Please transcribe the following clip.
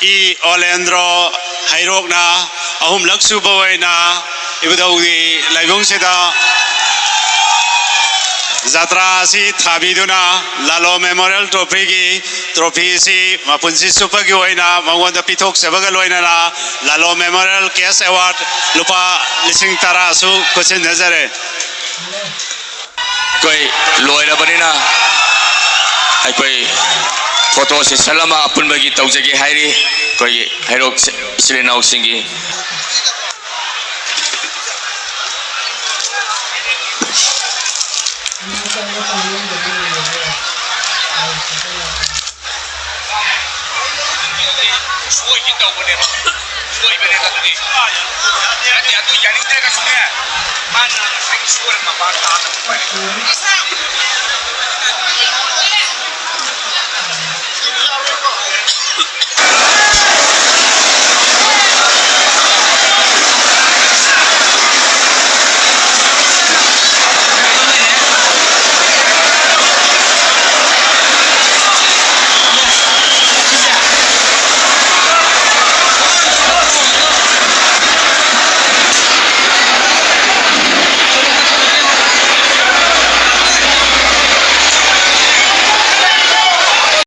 이 올랜드로 하이록나 아홉 럭수보이나 이부더우기 라이봉세다 자트라시 타비두나 라로 메모리얼 트로피시 마푼시 슈퍼기 오이나 망원다 피톡 세바가 로이나나 라로 메모리얼 캐스 어워드 루파 리싱 타라수 코친 नजरे कोई लोयरा बनेना कोई फोटो से सलामा अपन बगी तौजगे हायरी कोई हायरोक सिलेनाउ सिंगी Mana